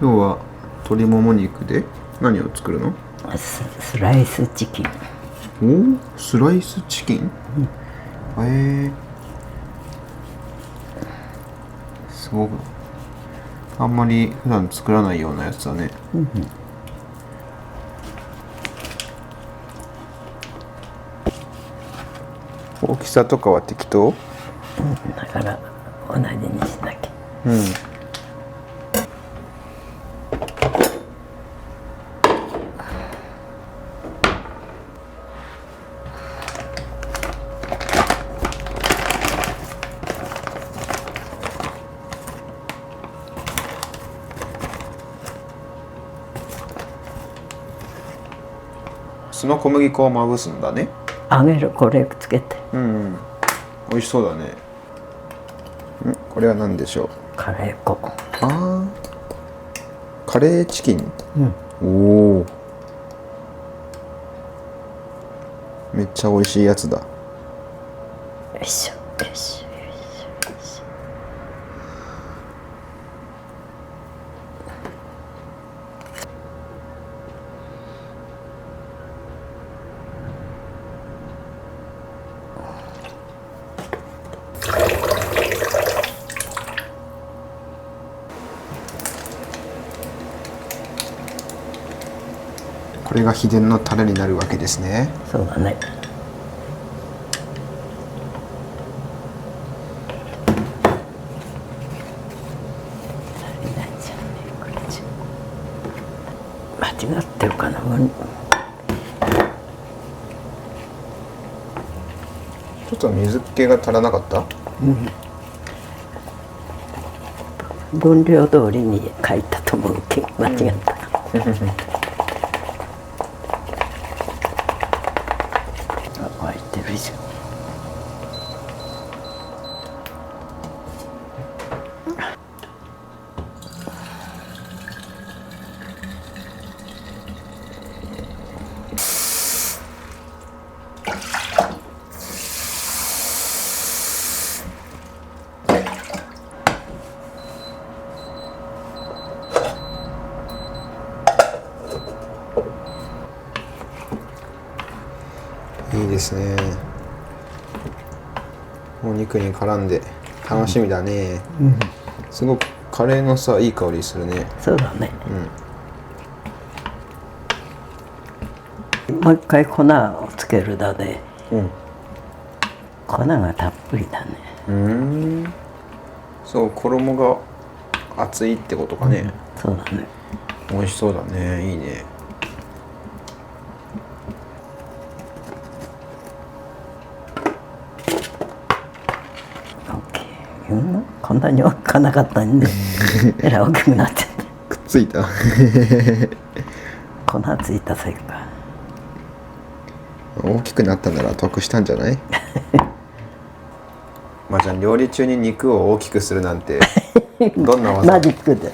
今日は鶏もも肉で何を作るの？スライスチキン。お、スライスチキン？すごくあんまり普段作らないようなやつだね。大きさとかは適当？だから同じにしなきゃ。その小麦粉をまぶすんだね。揚げる、これつけて。美味しそうだね。これは何でしょう？カレー粉。カレーチキン。おお、めっちゃ美味しいやつだ。よいしょよいしょよいしょ。これが秘伝のタレになるわけですね。そうだね。間違ってるかな。ちょっと水気が足らなかった？分量通りに書いたと思うけど間違った。沸いてるじゃん。いいですね。お肉に絡んで楽しみだね。すごくカレーのさ、いい香りするね。そうだね。もう一回粉をつけるだで、粉がたっぷりだね。そう、衣が厚いってことかね。そうだね。美味しそうだね。いいね。こんなに大きくなかったんでえらい大きくなっちゃって。くっついた。粉ついたせいか。大きくなったなら得したんじゃない？まあじゃあ料理中に肉を大きくするなんてどんな技？マジックで。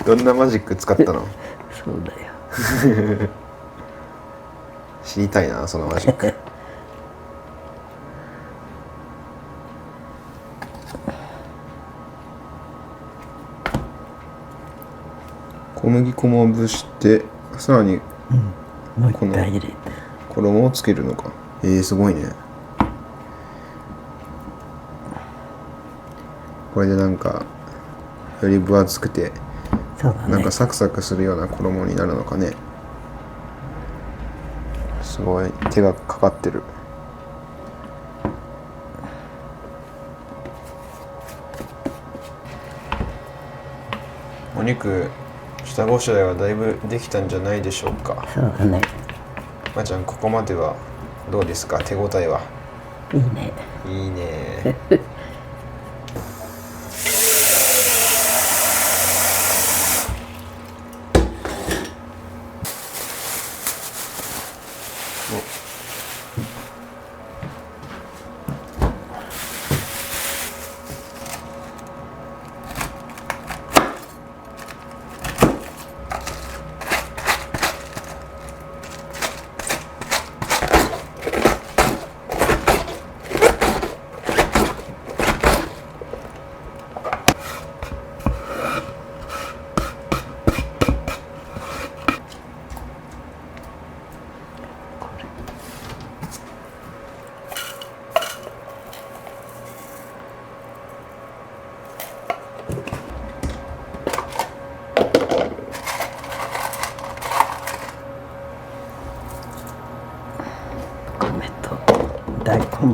どんなマジック使ったの？そうだよ。知りたいな、そのマジック。小麦粉もまぶしてさらにもう一回入れて衣をつけるのか。すごいね。これでなんかより分厚くて、そうだね、なんかサクサクするような衣になるのかね。すごい手がかかってる。お肉下ごしらえはだいぶできたんじゃないでしょうか。そうだね。まーちゃん、ここまではどうですか？手応えは。いいね。いいね。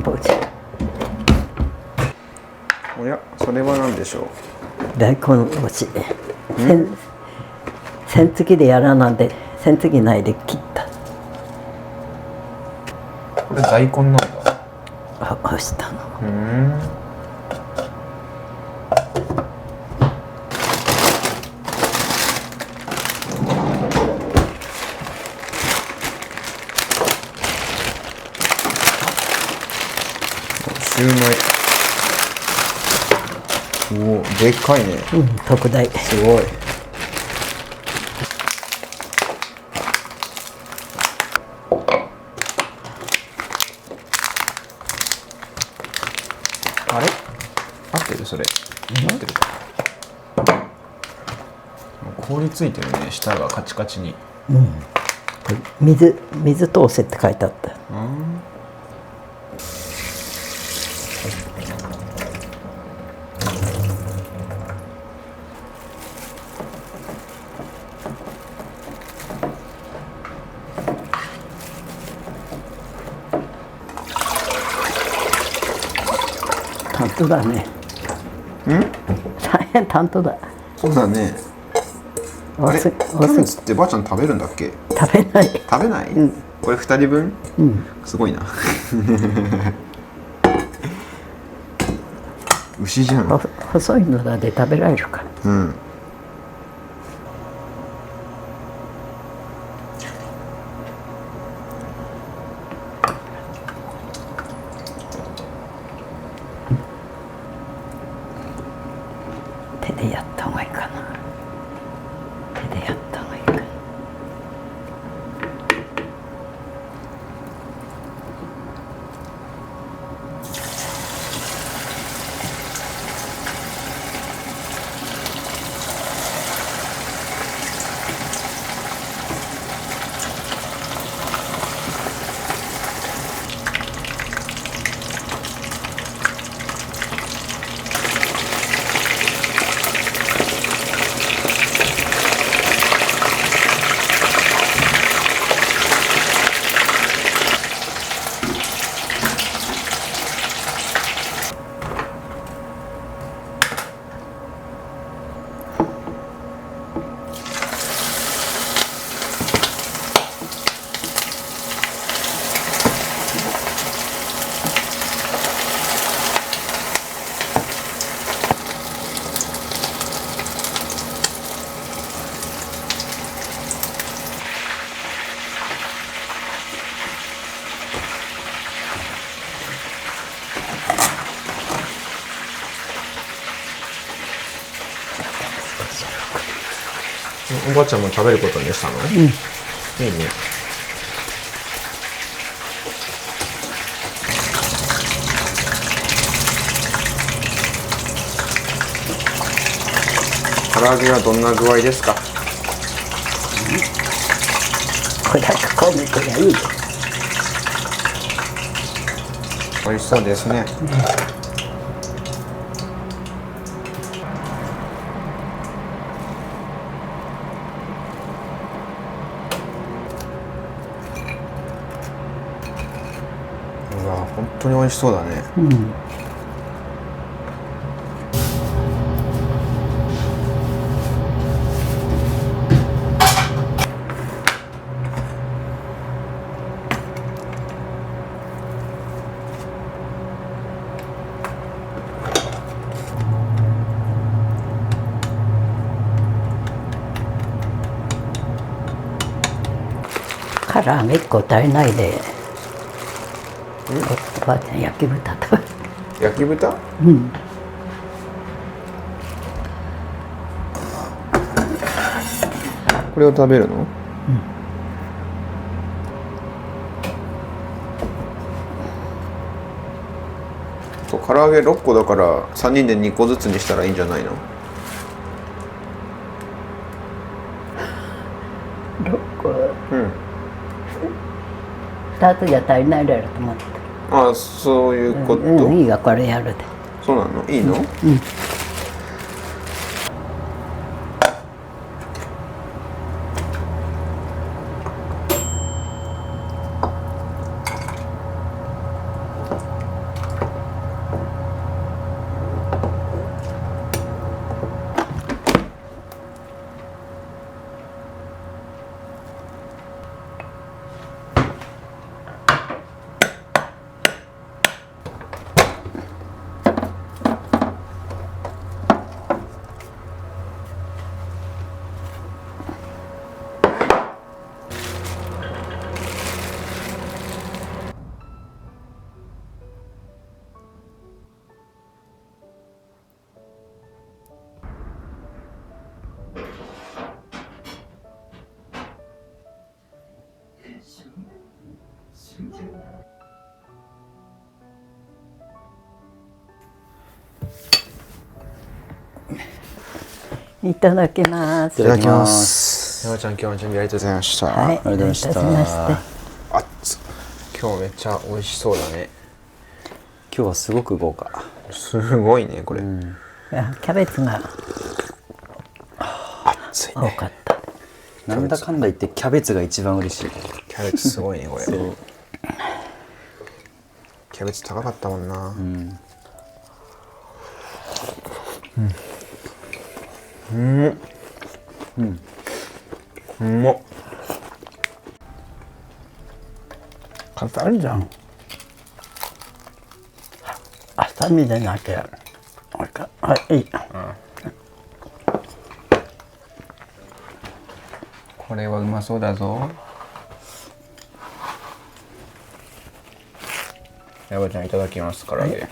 ぼうじ。おや、それは何でしょう。大根おろし。線付きでやらなんで、線付きないで切った。これ大根なんだ。干したの。シューマイ。おお、でっかいね。特大。すごい。あれ？合ってるそれ。合ってるか。凍りついてるね。下がカチカチに。水通せって書いてあった。担当だね。大変担当だ。そうだね。あれ、キャベツってばあちゃん食べるんだっけ？食べない。食べない？これ2人分？すごいな。牛じゃん。細いのだで食べられるか。手でやった方がいいかな。手でやった方がいいかな。おばあちゃんも食べることにしたの？いいね。唐揚げはどんな具合ですか？これだけ焦げてりゃいいよ。美味しそうですね。うわ、本当に美味しそうだね。唐揚げ1個足りないで、おばあちゃん焼き豚食べる。焼き豚？これを食べるの？唐揚げ6個だから3人で2個ずつにしたらいいんじゃないの？6個。2つじゃ足りないだろうと思って。ああ、そういうこと。いいがこれやるで。そうなの？いいの？いただきます。いただきます。山ちゃん、今日の準備ありがとうございました。はい、ありがとうございました。どういたしまして。熱っ。今日めっちゃ美味しそうだね。今日はすごく豪華。すごいね、これ。いやキャベツが熱い多ね。かった。なんだかんだ言ってキャベツが一番嬉しい。キャベツすごいね、これ。そう。キャベツ高かったもんな。うまっ。硬いじゃん。浅見でなきゃ。いい。これはうまそうだぞ。山ちゃんいただきます。唐揚げ。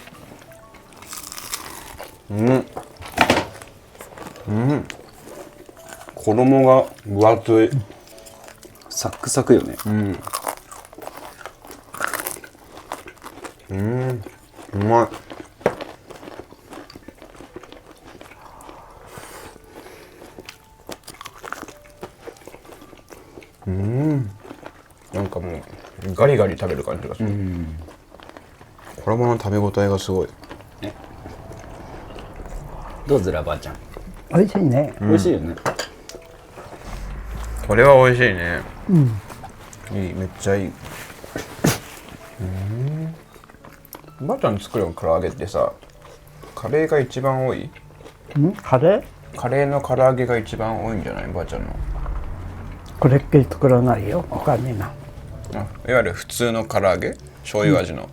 衣が分厚い。サックサクよね。うまい。なんかもうガリガリ食べる感じがする。衣の食べ応えがすごい。どうずらばあちゃん。美味しいね。美味しいよね。これは美味しいね。いい、めっちゃいい。ばあちゃん作るの唐揚げってさ、カレーが一番多い？カレー？カレーの唐揚げが一番多いんじゃない？ばあちゃんの。これっきり作らないよ。他にな。いわゆる普通の唐揚げ？醤油味の。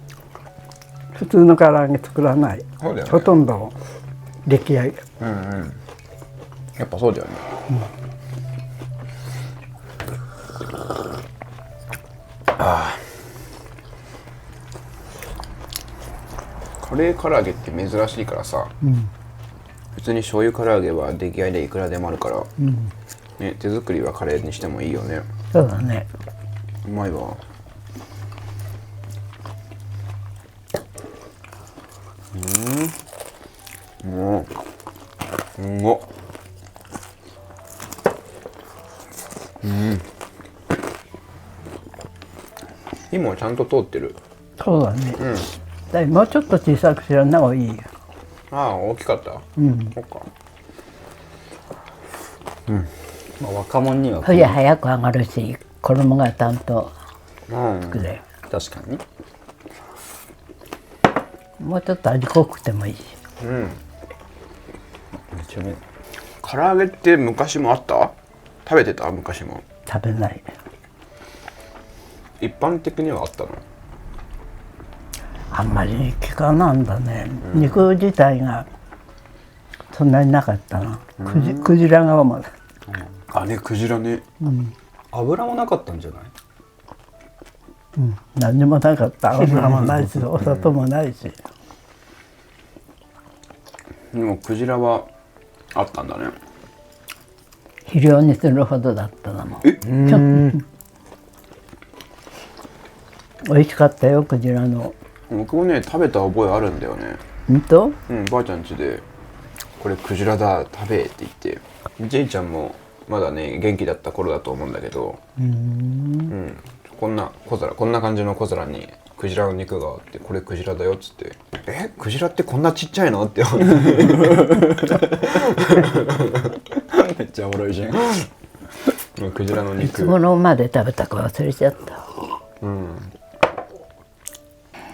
普通の唐揚げ作らない。そうだよね。ほとんど出来合い。やっぱそうだよね。カレー唐揚げって珍しいからさ、普通に醤油唐揚げは出来合いでいくらでもあるから、ね、手作りはカレーにしてもいいよね。そうだね。うまいわ。もうすごっ。火もちゃんと通ってる。そうだね。だいもうちょっと小さくしらんな方がいいよ。ああ、大きかった。そっか。まあ、若者には冬早く上がるし、衣がちゃんと作れ。確かに。もうちょっと味濃くてもいいし。めちゃめち唐揚げって昔もあった？食べてた？昔も。食べない。一般的にはあったの？あんまり聞かなんだね。肉自体がそんなになかったな。クジラが主だ。あれ、クジラね。油もなかったんじゃない？何にもなかった。油もないし、お砂糖もないし。でもクジラはあったんだね。肥料にするほどだったのもん。美味しかったよ、クジラの。僕もね、食べた覚えあるんだよね。本当？ばあちゃん家でこれクジラだ、食べって言って、じいちゃんもまだね元気だった頃だと思うんだけど、こんな小皿、こんな感じの小皿にクジラの肉があって、これクジラだよっつって、クジラってこんなちっちゃいのって思ってめっちゃおもろいじゃん。クジラのいつ肉、頃まで食べたか忘れちゃった。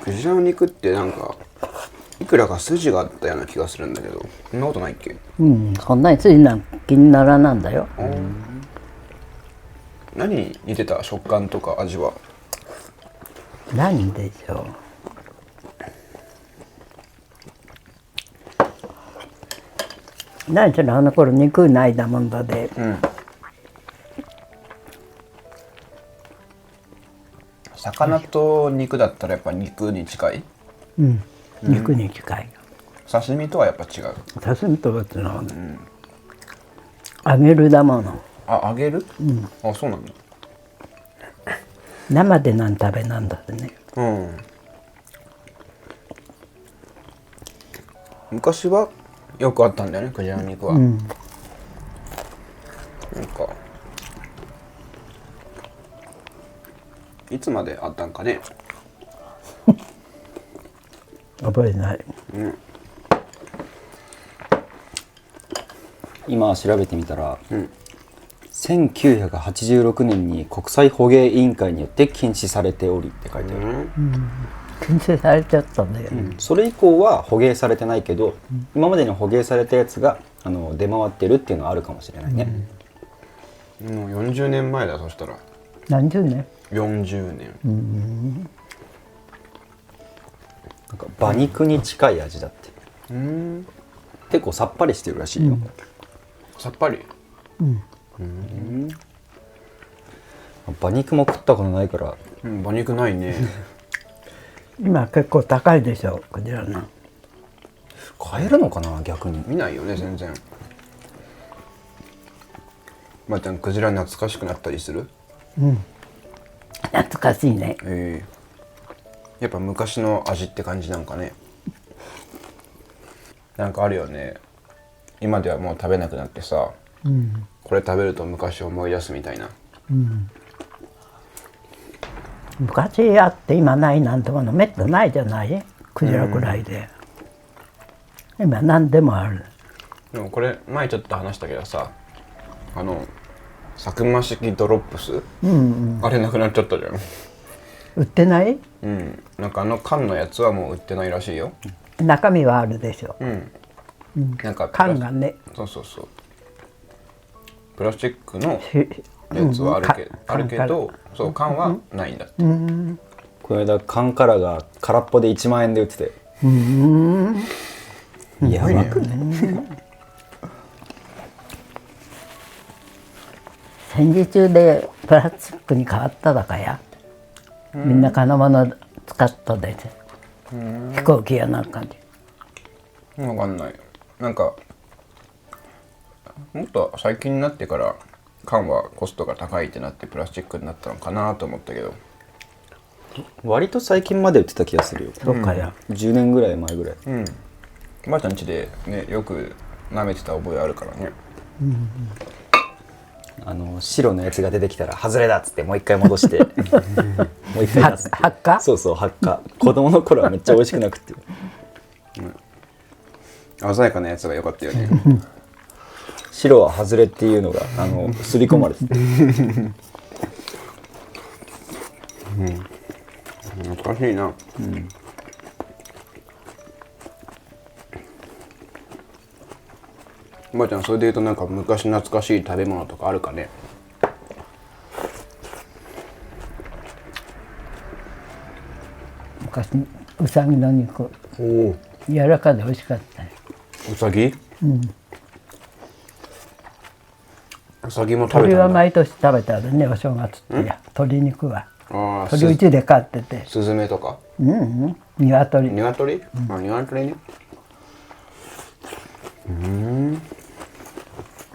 クジラの肉ってなんかいくらか筋があったような気がするんだけど、そんなことないっけ？そんなについな気にならなんだよ。何に似てた？食感とか味は。何でしょう。何しろあの頃肉ないだもんだで。魚と肉だったらやっぱ肉に近い？肉に近い。刺身とはやっぱ違う。刺身とは違う。揚げるだもの。あ、揚げる？あ、そうなんだ。生で何食べなんだってね。昔はよくあったんだよね、クジラの肉は。なんかいつまであったんかね。覚えない。今調べてみたら、1986年に国際捕鯨委員会によって禁止されておりって書いてある。禁止されちゃったね。それ以降は捕鯨されてないけど、今までに捕鯨されたやつが出回ってるっていうのはあるかもしれないね。もう40年前だ。そしたら何十年40年。なんか馬肉に近い味だって。結構さっぱりしてるらしいよ。さっぱり。馬肉も食ったことないから。馬肉ないね。今結構高いでしょ、クジラの。買えるのかな、逆に。見ないよね全然。まーちゃんクジラ懐かしくなったりする？懐かしいね。やっぱ昔の味って感じなんかね。なんかあるよね。今ではもう食べなくなってさ、これ食べると昔を思い出すみたいな。昔あって今ないなんてものめったないじゃない、クジラくらいで。今何でもある。でもこれ前ちょっと話したけどさ、サクマ式ドロップス、あれなくなっちゃったじゃん。売ってない？なんか缶のやつはもう売ってないらしいよ。中身はあるでしょ。なんか缶がね。そうプラスチックのやつはあるけど、そう缶はないんだって。この間缶からが空っぽで1万円で売ってて。やばくね。戦時中でプラスチックに変わっただかや。みんな金物使ったでしょ。飛行機やなんかに。わかんない。なんかもっと最近になってから缶はコストが高いってなってプラスチックになったのかなと思ったけど、割と最近まで売ってた気がするよ。そうかや。10年ぐらい前ぐらい。ばあちゃん家でねよく舐めてた覚えあるからね。白のやつが出てきたら外れだっつってもう一回戻してもう一回出す。発火？そうそう、発火。子供の頃はめっちゃ美味しくなくて。鮮やかなやつが良かったよね。白は外れっていうのが刷り込まれてて。懐かしいな。ばあちゃんそれで言うとなんか昔懐かしい食べ物とかあるかね？昔ウサギの肉。柔らかで美味しかったよ。うさぎ？うさぎも食べたんだ。鳥は毎年食べたらね、お正月ってや。鶏肉は。鳥うちで飼ってて。スズメとか？鶏。鶏？鶏ね。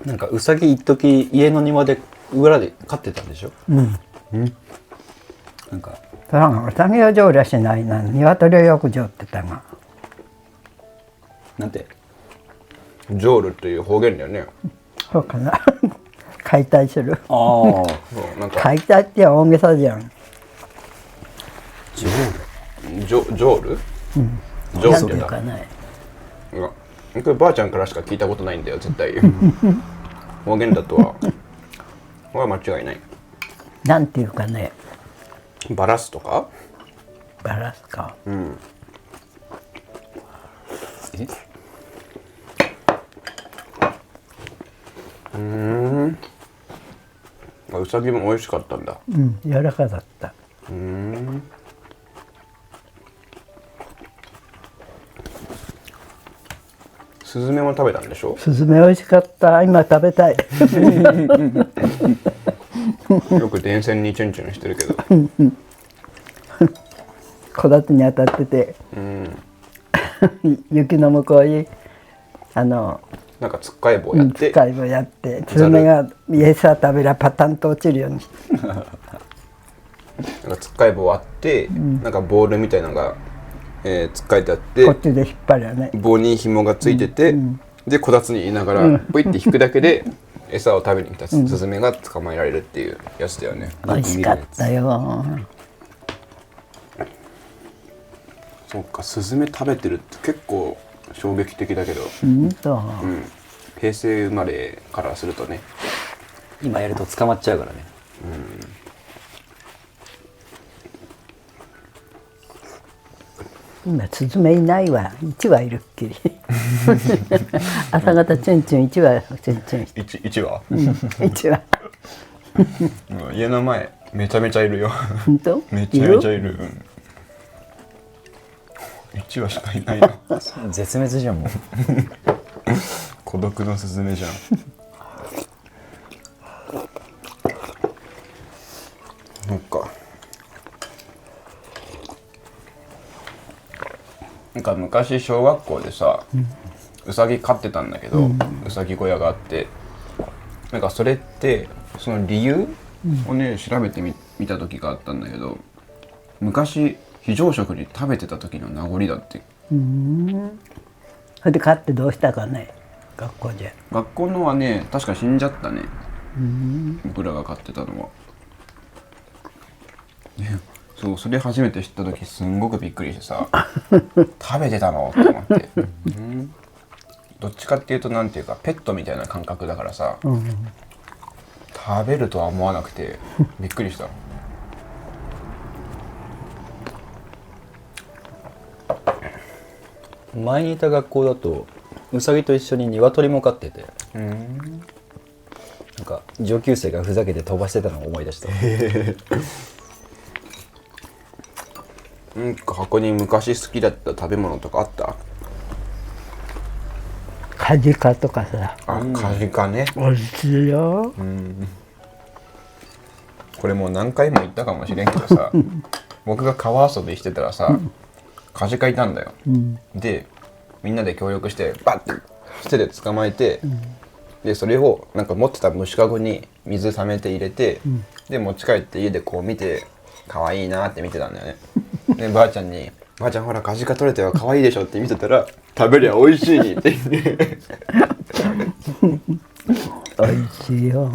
なんかウサギ一時家の庭で裏で飼ってたんでしょ。なんかウサギは上はしないな。鶏はよく上ってたが。なんて？ジョールっていう方言だよね。そうかな。解体する。そうなんか解体って大げさじゃん。ジョール？ジョなんてールだ。いうかね。こればあちゃんからしか聞いたことないんだよ絶対。方言だとは間違いない。なんていうかね。バラスとか？バラすか。うさぎも美味しかったんだ。柔らかだった。スズメも食べたんでしょ？スズメ美味しかった。今食べたい。よく電線にチュンチュンしてるけど。木立に当たってて、雪の向こうになんかつっかえ棒やって、使い棒やって、スズメが餌食べらパタンと落ちるように。なんかつっかえ棒あって、なんかボールみたいなのが、つっかえてあってこっちで引っ張るよね。棒に紐がついてて、でこたつにいながらポイって引くだけで餌を食べに来たスズメが捕まえられるっていうやつだよね。美味しかったよ。そうか、スズメ食べてるって結構衝撃的だけど、平成生まれからするとね、今やると捕まっちゃうからね。今スズメいないわ。1羽いるっきり。朝方チュンチュン1羽チュンチュンして。1羽、1羽。家の前めちゃめちゃいるよ。本当？めちゃめちゃいる。1羽しかいないな。絶滅じゃんもう。孤独のスズメじゃん。そっか。なんか昔小学校でさ、うさぎ飼ってたんだけど、うさぎ小屋があって、なんかそれってその理由をね調べてみた時があったんだけど、昔非常食に食べてた時の名残だって。それで飼ってどうしたかね、学校で。学校のはね確か死んじゃったね。僕らが飼ってたのは。そう、それ初めて知った時すんごくびっくりしてさ食べてたのって思って、どっちかっていうとなんていうかペットみたいな感覚だからさ、食べるとは思わなくてびっくりした。前にいた学校だとウサギと一緒に鶏も飼ってて、なんか上級生がふざけて飛ばしてたのを思い出した。箱に昔好きだった食べ物とかあった？カジカとかさ。カジカね。美味しいよ。これもう何回も言ったかもしれんけどさ、僕が川遊びしてたらさ、カジカいたんだよ。でみんなで協力してバッて手で捕まえて、でそれをなんか持ってた虫かごに水溜めて入れて、で持ち帰って家でこう見て可愛いなって見てたんだよね。でばあちゃんに「ばあちゃんほらカジカ取れたよ可愛いでしょ」って見てたら「食べりゃ美味しい」って言って。美味しいよ。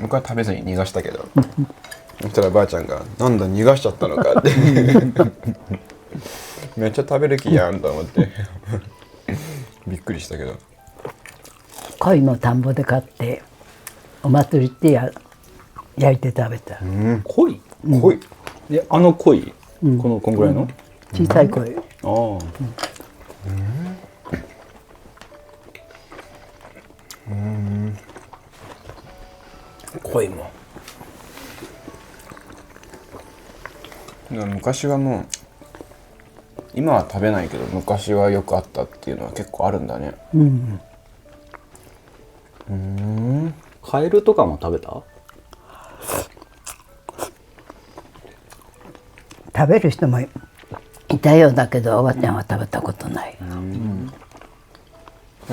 僕は食べずに逃がしたけど、そしたらばあちゃんが「なんだ逃がしちゃったのか」ってめっちゃ食べる気やんと思ってびっくりしたけど。鯉も田んぼで買ってお祭りって焼いて食べた。鯉？鯉？でこんぐらいの小さい鯉。鯉も。昔はもう今は食べないけど昔はよくあったっていうのは結構あるんだね。カエルとかも食べた？食べる人もいたようだけどおばちゃんは食べたことない。なん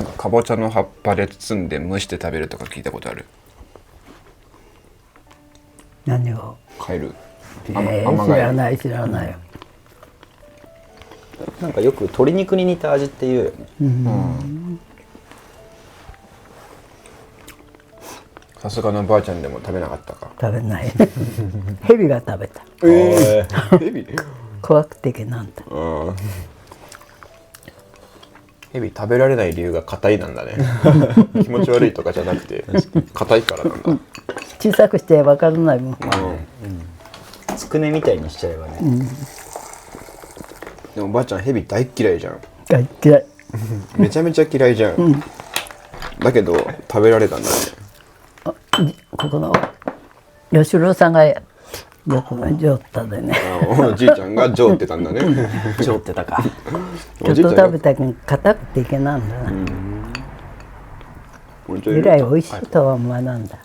かかぼちゃの葉っぱで包んで蒸して食べるとか聞いたことある？何を？カエル。知らない知らない。なんかよく鶏肉に似た味っていうよね。さすがのばあちゃんでも食べなかったか。食べない。ヘビが食べた。ヘビ？怖くていけなんだ。ヘビ食べられない理由が硬いなんだね。気持ち悪いとかじゃなくて硬いからなんだ。小さくして分からないもん。つくねみたいにしちゃえばね。でもばあちゃんヘビ大嫌いじゃん。大嫌い。めちゃめちゃ嫌いじゃん。だけど食べられたんだね。ここの吉郎さんがよくジョータでね。おじいちゃんがジョーってたんだね。ジョーってたか。ちょっと食べたけど硬くていけないんだな。ぐらい美味しいとは思わなんだ。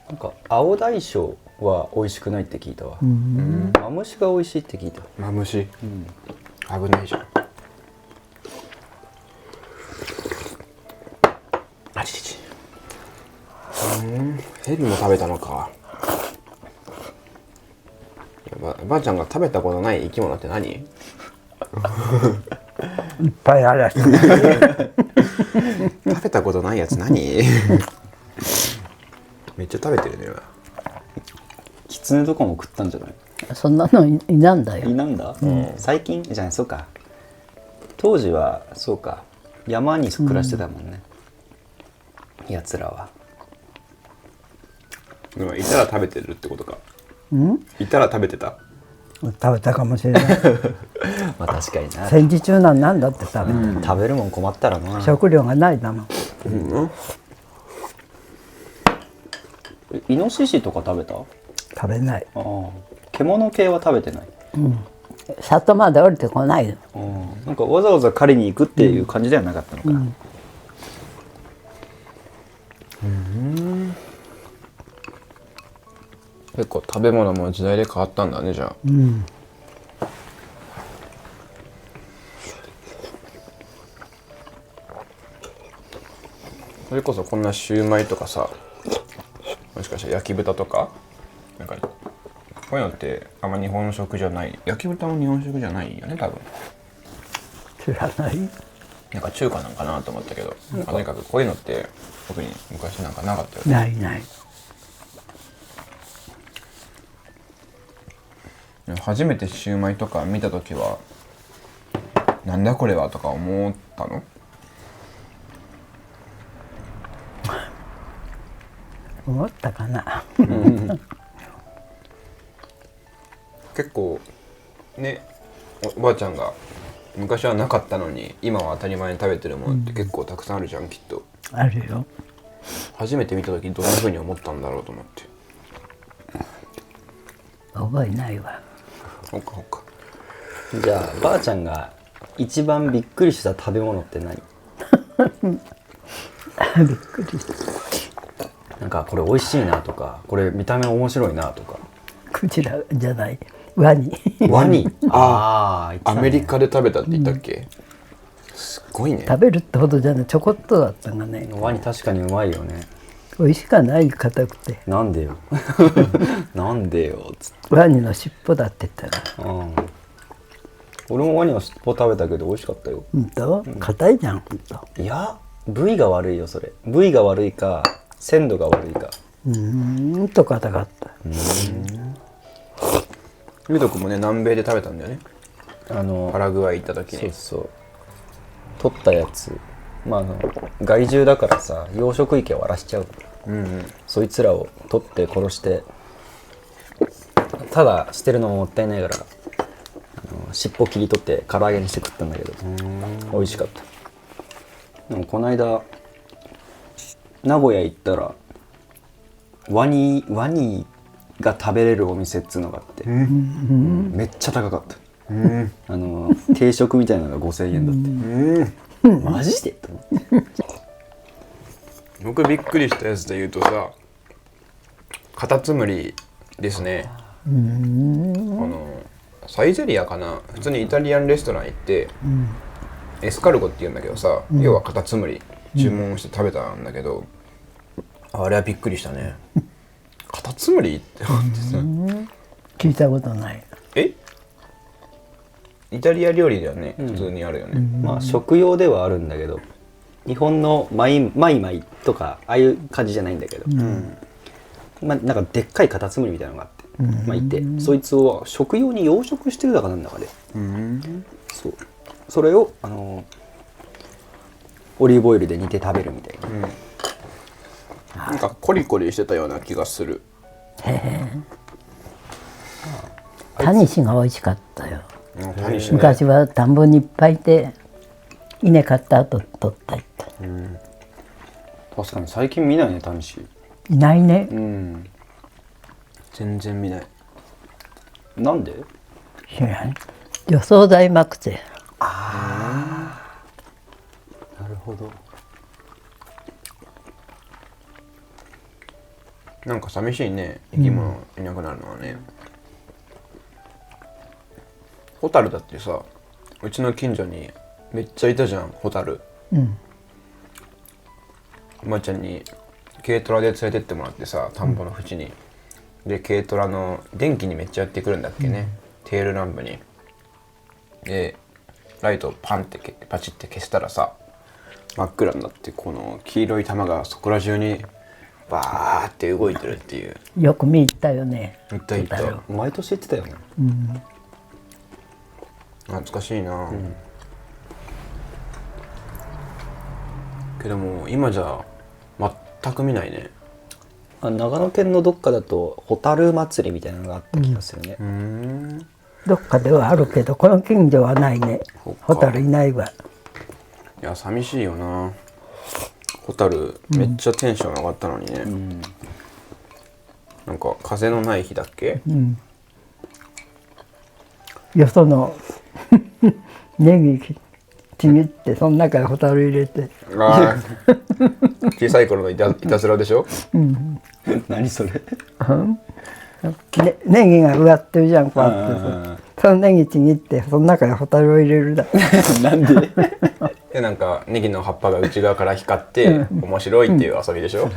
なんか青大将は美味しくないって聞いたわ。マムシが美味しいって聞いた。マムシ。危ないじゃん。あちちち。ヘビも食べたのか。ばあちゃんが食べたことない生き物って何？いっぱいあるしね。食べたことないやつ何めっちゃ食べてるね。キツネとかも食ったんじゃない？そんなのいなんだよ。なんだ、最近じゃあそうか、当時はそうか、山に暮らしてたもんね、やつらは。でもいたら食べてるってことか。うんいたら食べてた。食べたかもしれない。まあ確かにな、戦時中なんだって食べた、食べるもん困ったらな。食料がないだもん。イノシシとか食べた？食べない。ああ、獣系は食べてない。里まで降りてこないよ。なんかわざわざ狩りに行くっていう感じではなかったのか。結構食べ物も時代で変わったんだね、じゃあ。それこそこんなシューマイとかさ、もしかしたら焼き豚とかなんかこういうのってあんま日本食じゃない。焼き豚も日本食じゃないよね多分。知らない。なんか中華なんかなと思ったけど、とにかくこういうのって特に昔なんかなかったよね。ないない。初めてシューマイとか見た時はなんだこれはとか思ったの？思ったかな。結構ね、おばあちゃんが昔はなかったのに今は当たり前に食べてるものって結構たくさんあるじゃん、きっと。あるよ。初めて見た時どんな風に思ったんだろうと思って。覚えないわ。ほっかほっか。じゃあばあちゃんが一番びっくりした食べ物って何？びっくりした。なんかこれ美味しいなとか、これ見た目面白いなとか。クジラじゃない。ワニ。ワニ。ああ、言ってたね。アメリカで食べたって言ったっけ？すごいね。食べるってほどじゃない。ちょこっとだったがね。ワニ確かにうまいよね。美味しかない硬くて。なんでよ。なんでよつって。ワニの尻尾だって言ったら。俺もワニの尻尾食べたけど美味しかったよ。硬いじゃん。いや、部位が悪いよそれ。部位が悪いか鮮度が悪いか。と硬かった。ゆうとくんもね南米で食べたんだよね。パラグアイ行った時に。そうそう。取ったやつ。まあ害獣だからさ、養殖池を荒らしちゃう。そいつらを取って殺して、ただ捨てるのももったいないから尻尾切り取って唐揚げにして食ったんだけど美味しかった。でもこの間名古屋行ったらワニが食べれるお店っつうのがあって、めっちゃ高かった。定食みたいなのが5000円だって。マジでと思って。僕びっくりしたやつで言うとさ、カタツムリですね。サイゼリアかな、普通にイタリアンレストラン行って、エスカルゴって言うんだけどさ、要はカタツムリ注文して食べたんだけど、あれはびっくりしたね。カタツムリって思ってさ、聞いたことない。イタリア料理ではね、普通にあるよね。まあ食用ではあるんだけど、日本のマイとかああいう感じじゃないんだけど、まあなんかでっかいカタツムリみたいなのがあって、いて、そいつを食用に養殖してるだかなんだかで、そう、それをオリーブオイルで煮て食べるみたいな。なんかコリコリしてたような気がする。タニシが美味しかったよ。タニシね。昔は田んぼにいっぱいいて、稲買った後取ったりと。確かに最近見ないね、タニシ。いないね。全然見ない。なんで？知らない。除草剤まくて。なるほど。なんか寂しいね、生き物いなくなるのはね。ホタルだってさ、うちの近所にめっちゃいたじゃん、ホタル。おばあちゃんに軽トラで連れてってもらってさ、田んぼの縁に。で軽トラの電気にめっちゃやってくるんだっけね、テールランプに。でライトをパンってパチって消したらさ真っ暗になってこの黄色い玉がそこら中にバーって動いてるっていう。よく見たよね。行った行った。毎年言ってたよね。懐かしいな、けども今じゃ全く見ないね。長野県のどっかだと蛍祭りみたいなのがあった気がするね。どっかではあるけどこの近所はないね。蛍いないわ。いや寂しいよな。蛍めっちゃテンション上がったのにね、なんか風のない日だっけ、よそのネギちぎってその中にホタル入れて。あ小さい頃のいたずらでしょ。何それ。ネギが植わってるじゃんこうやってさ、そのネギちぎってその中にホタルを入れるだ。なんで。でなんかネギの葉っぱが内側から光って面白いっていう遊びでしょ。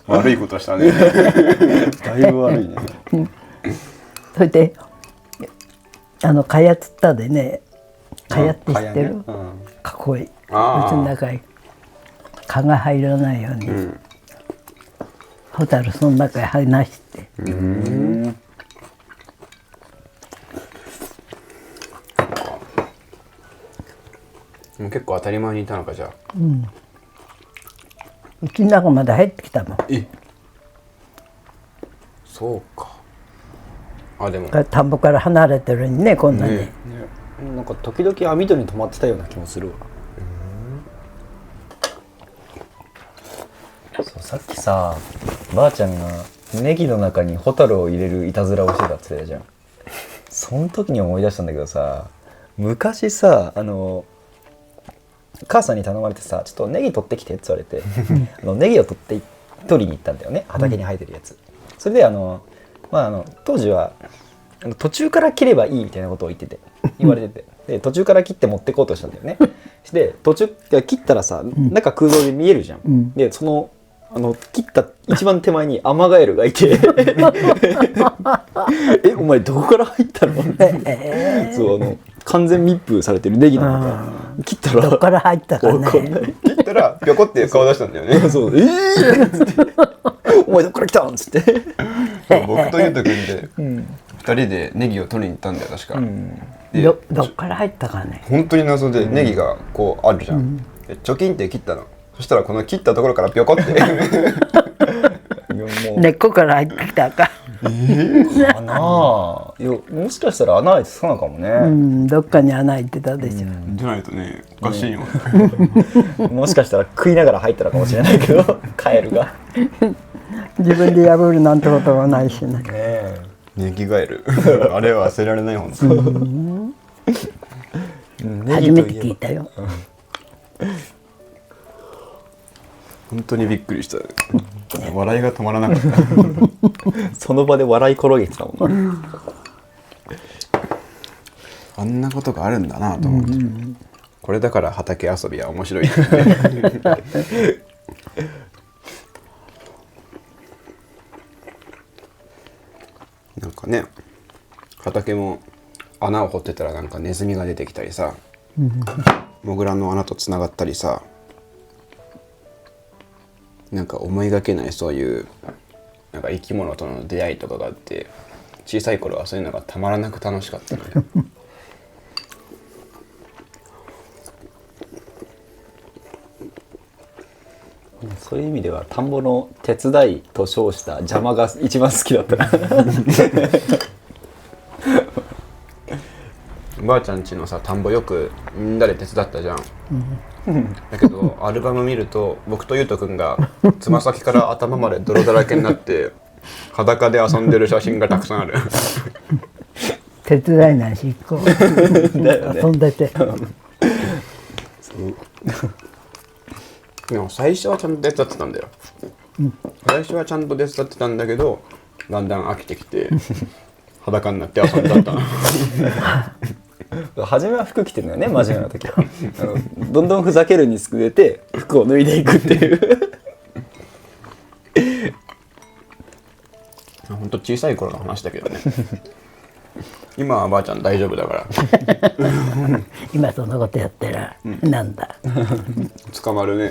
悪いことしたね。だいぶ悪いね。それでかやつったでね、かやって知ってる、かっこいい。うちの中に蚊が入らないように、ホタルその中に入らして。もう結構当たり前にいたのかじゃあ。うちの中まで入ってきたもん。そうか。あでも田んぼから離れてるにねこんなに。なんか時々網戸に止まってたような気もするわ。そうさっきさばあちゃんがネギの中にホタルを入れるいたずらをしてたって言ってたじゃん。その時に思い出したんだけどさ、昔さ母さんに頼まれてさ、ちょっとネギ取ってきてって言われてネギを取りに行ったんだよね、畑に生えてるやつ。それで当時は途中から切ればいいみたいなことを言われててで途中から切って持ってこうとしたんだよね。で途中切ったらさ中空洞で見えるじゃん。でその切った一番手前にアマガエルがいてお前どこから入ったのそう完全密封されてるネギなのか切ったらどこから入ったかね。切ったらピョコって顔出したんだよね。そうっつってお前どこから来たんっつって僕とゆうとくんで2人でネギを取りに行ったんだよ確か。どっから入ったかね。本当に謎でネギがこうあるじゃん。でチョキンって切ったの。そしたらこの切ったところからピョコって根っこから入ってきたか。かなあ。いやもしかしたら穴開いてそうなのかもね。どっかに穴開いてたでしょ。じゃないとねおかしいよ。もしかしたら食いながら入ったのかもしれないけどカエルが自分で破るなんてことはないしね。ネギガエルあれは忘れられない本当に。初めて聞いたよ。本当にびっくりした。笑いが止まらなかった。その場で笑い転げてたもんね。あんなことがあるんだなと思って、これだから畑遊びは面白い。なんかね畑も穴を掘ってたらなんかネズミが出てきたりさ、モグラの穴とつながったりさ、なんか思いがけないそういうなんか生き物との出会いとかがあって、小さい頃はそういうのがたまらなく楽しかったのよ。そういう意味では田んぼの手伝いと称した邪魔が一番好きだったな。ばあちゃん家のさ田んぼよくみんなで手伝ったじゃん。だけどアルバム見ると僕とゆうとくんがつま先から頭まで泥だらけになって裸で遊んでる写真がたくさんある。手伝いないし一個遊んでて。でも最初はちゃんと手伝ってたんだよ。最初はちゃんと手伝ってたんだけどだんだん飽きてきて裸になって遊んだった。初めは服着てるのよね、真面目な時は。どんどんふざけるにすれて服を脱いでいくっていう。ほんと小さい頃の話だけどね。今はばあちゃん大丈夫だから今そのことやったら、なんだ捕まるね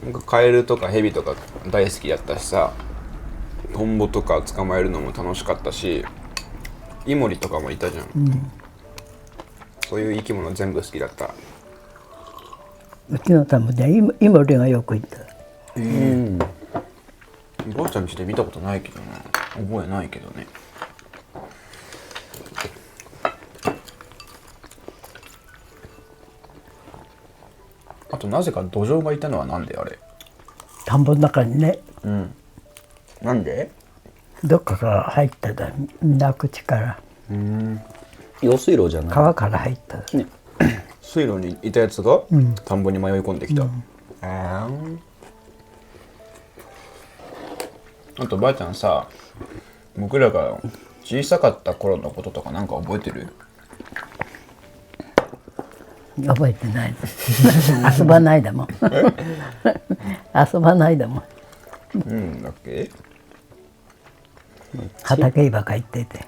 なんかカエルとかヘビとか大好きだったしさ、トンボとか捕まえるのも楽しかったし、イモリとかもいたじゃん、そういう生き物全部好きだった。うちの田んぼでイモリがよくいた。ばあちゃん家で見たことないけどな、覚えないけどね。あとなぜかドジョウがいたのはなんであれ？田んぼの中にね、なんで？どっかから入っただ、な口から、用水路じゃない？川から入っただ、水路にいたやつが、田んぼに迷い込んできた。あとばあちゃんさ、僕らが小さかった頃のこととかなんか覚えてる？覚えてない遊ばないだもん遊ばないだもん。だっけ？畑ばっか行ってて、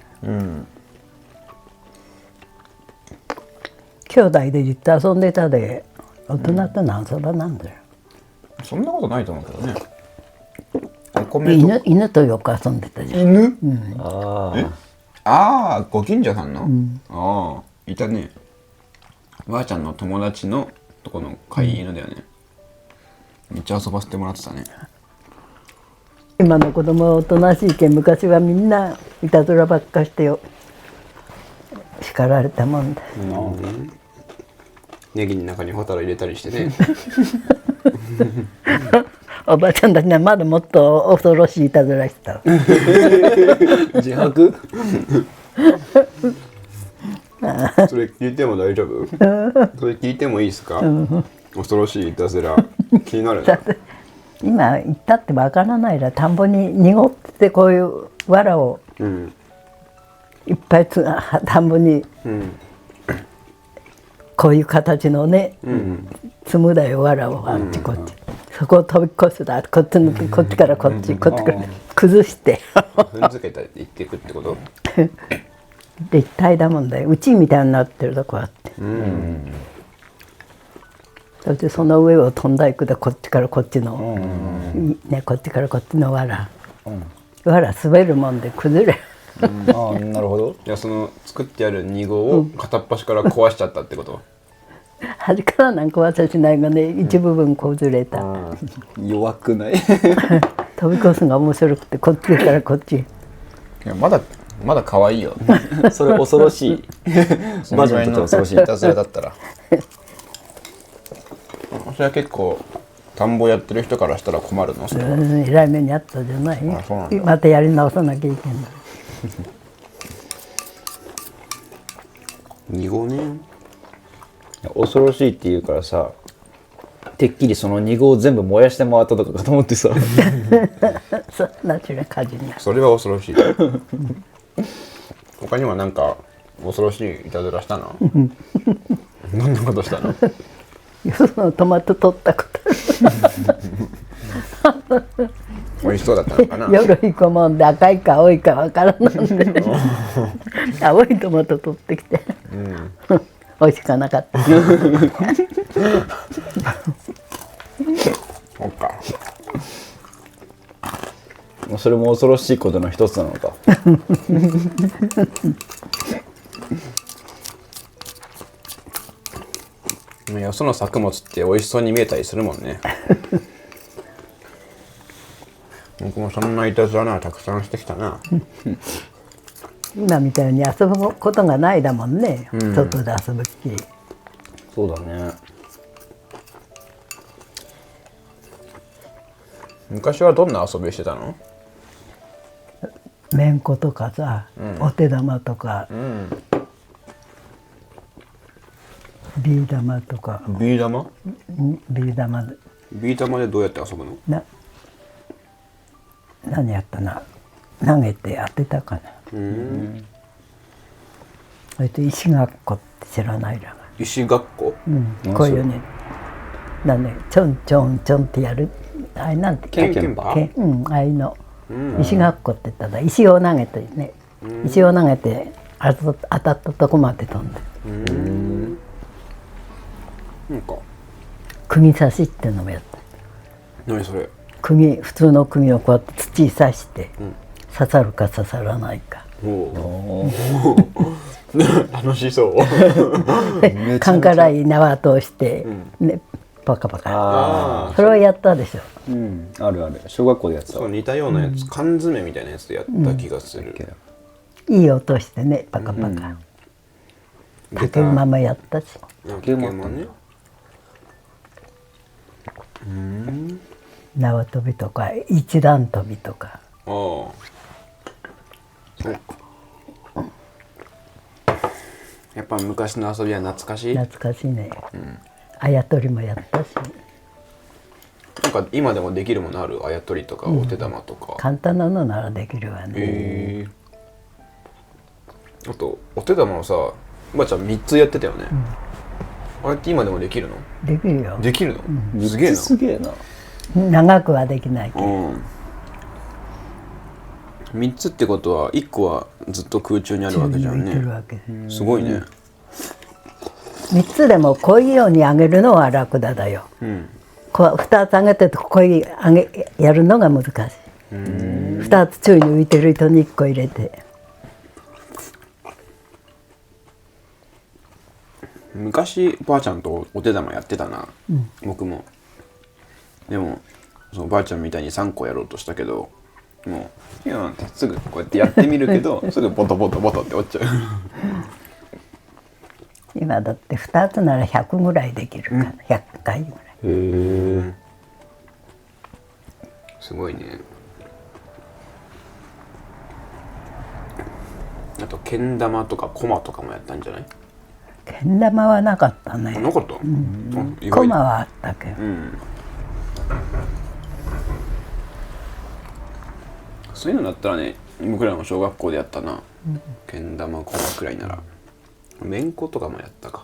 兄弟でずっと遊んでたで、大人との遊ばなんだよ。そんなことないと思うけどね。お米と犬とよく遊んでたじゃん。犬？あああ、ご近所さんの？ああ、いたね。ばあちゃんの友達のとこの飼い犬だよね。めっちゃ遊ばせてもらってたね。今の子供はおとなしいけん、昔はみんないたずらばっかしてよ叱られたもんだ。ネギの中にホタル入れたりしてね。おばあちゃんたちはまだもっと恐ろしいいたずらしてた。自白？それ聞いても大丈夫？それ聞いてもいいですか？恐ろしいいたずら気になるな。今言ったってわからないら、田んぼに濁っててこういう藁をいっぱい田んぼにこういう形のね、積むだよ藁をあっちこっち、そこを飛び越すだ、こっちからこっち、こっちから崩して踏んづけたりって言っていくってこと？立体だもんだよ。うちみたいになってるとこあって、そしてその上を飛んだいくだ、こっちからこっちの、こっちからこっちの藁滑るもんで崩れる。ああ、なるほど。じゃあその作ってある2号を片っ端から壊しちゃったってこと？端からなんか私ないがね、一部分崩れた。弱くない？飛び越すのが面白くて、こっちからこっち。いやまだ可愛いよ。それ恐ろしい。バージョンにとって恐ろしい。いたずらだったら。それは結構田んぼやってる人からしたら困るの？それはえらい目にあったじゃない。あ、そうなんだ。またやり直さなきゃいけない。2号ね。恐ろしいって言うからさ、てっきりその2号全部燃やして回ったとかかと思ってさ。そんなちゅう火事になる。それは恐ろしい。他にはなんか恐ろしいいたずらしたの？どんなことしたの？そのトマト取ったこと美味しそうだったのかな？夜行こもんで、赤いか青いかわからなんで青いトマト取ってきて、美味しくなかった。そうか。それも恐ろしいことの一つなのか。よその作物って美味しそうに見えたりするもんね。僕もそんないたずらならたくさんしてきたな。今みたいに遊ぶことがないだもんね、外で遊ぶきり。そうだね。昔はどんな遊びしてたの？めんことかさ、お手玉とか、ビー玉とか。ビー玉？ビー玉でビー玉でどうやって遊ぶの？何やったな、投げて当てたかな。それと石学校って知らないらが。石学校？こういうね、ちょんちょんちょんってやる、あれなんてケンケンパ？ああいうの石学校って言ったら石を投げてね、石を投げて当たったとこまで飛んで、なんか釘刺しってのもやった。何それ？普通の釘をこうやって土に刺して、刺さるか刺さらないか。楽しそう。カンカラい縄通して、ね、パカパカ。それをやったでしょ。あるある、小学校でやってた。そう似たようなやつ、缶詰みたいなやつでやった気がする。いい音してね、パカパカ。竹馬もやったし。竹馬ね。縄跳びとか一段跳びとか。ああ、そうか。やっぱ昔の遊びは懐かしい。懐かしいね。あやとりもやったし。なんか今でもできるものある？あやとりとかお手玉とか。簡単なのならできるわね。あとお手玉をさ、おばあちゃん3つやってたよね。あれって今でもできるの？できるよ。できるの？すげえな。すげえな。長くはできないけど。3つってことは1個はずっと空中にあるわけじゃんね。すごいね。3つでもこういうように上げるのは楽だよ。こう2つ上げてこういうやるのが難しい。2つ宙に浮いてる糸に1個入れて。昔ばあちゃんとお手玉やってたな、僕も。でもそのばあちゃんみたいに3個やろうとしたけど、もうピューンってすぐこうやってやってみるけどすぐボトボトボトって落ちちゃう。今だって2つなら100ぐらいできるから、100回ぐらい。へえ、すごいね。あとけん玉とかコマとかもやったんじゃない？けん玉はなかったね。なかった？コマはあったけど。そういうのだったらね、僕らも小学校でやったな。けん玉コマくらいなら。めんことかもやったか。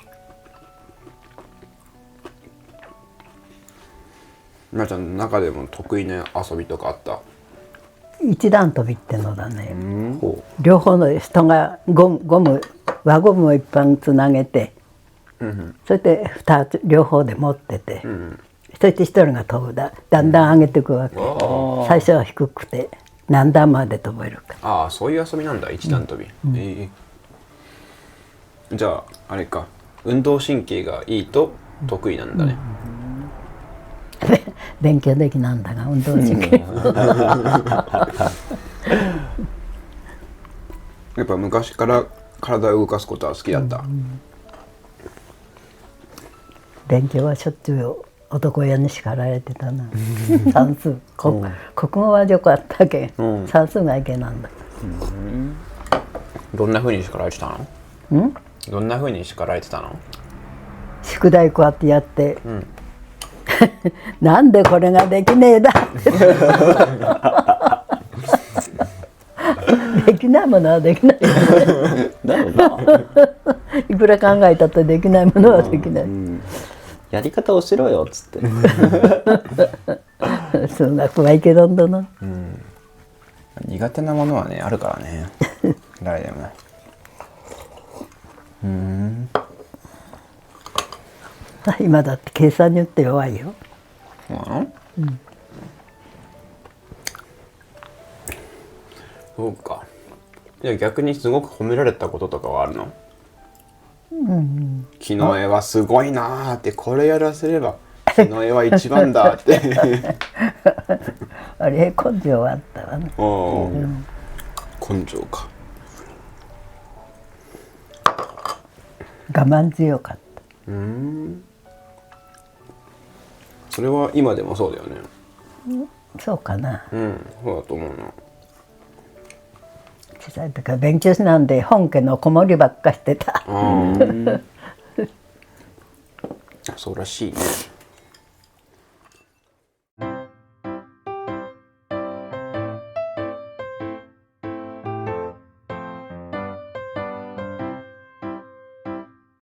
まーちゃんの中でも得意な遊びとかあった？一段跳びってのだね。両方の人が輪ゴムを一本つなげて、それで2つ両方で持ってて、そして1人が飛ぶだんだん上げていくわけ。最初は低くて何段まで飛べるか。ああ、そういう遊びなんだ、一段跳び。じゃああれか、運動神経がいいと得意なんだね。勉強できなんだが運動神経。やっぱ昔から体を動かすことは好きだった。勉強はしょっちゅう男親に叱られてたな。算数、国語はよくあったけん、算数がいけなんだ。どんな風に叱られてたの？どんな風に叱られてたの？宿題こうやってやって、なんでこれができねえだってできないものはできない。いくら考えたってできないものはできない。やり方をしろよっつって。そんな怖いけどんだな。苦手なものはねあるからね。誰でもね。今だって計算によって弱いよ。そうなの？そうか。じゃあ逆にすごく褒められたこととかはあるの？木の絵はすごいなーって、これやらせれば木の絵は一番だって。あれ根性はあったわね。根性か。我慢強かった。それは今でもそうだよね。そうかな。そうだと思うな。小さい時から勉強しなんで本家の子守ばっかしてた。そうらしいね。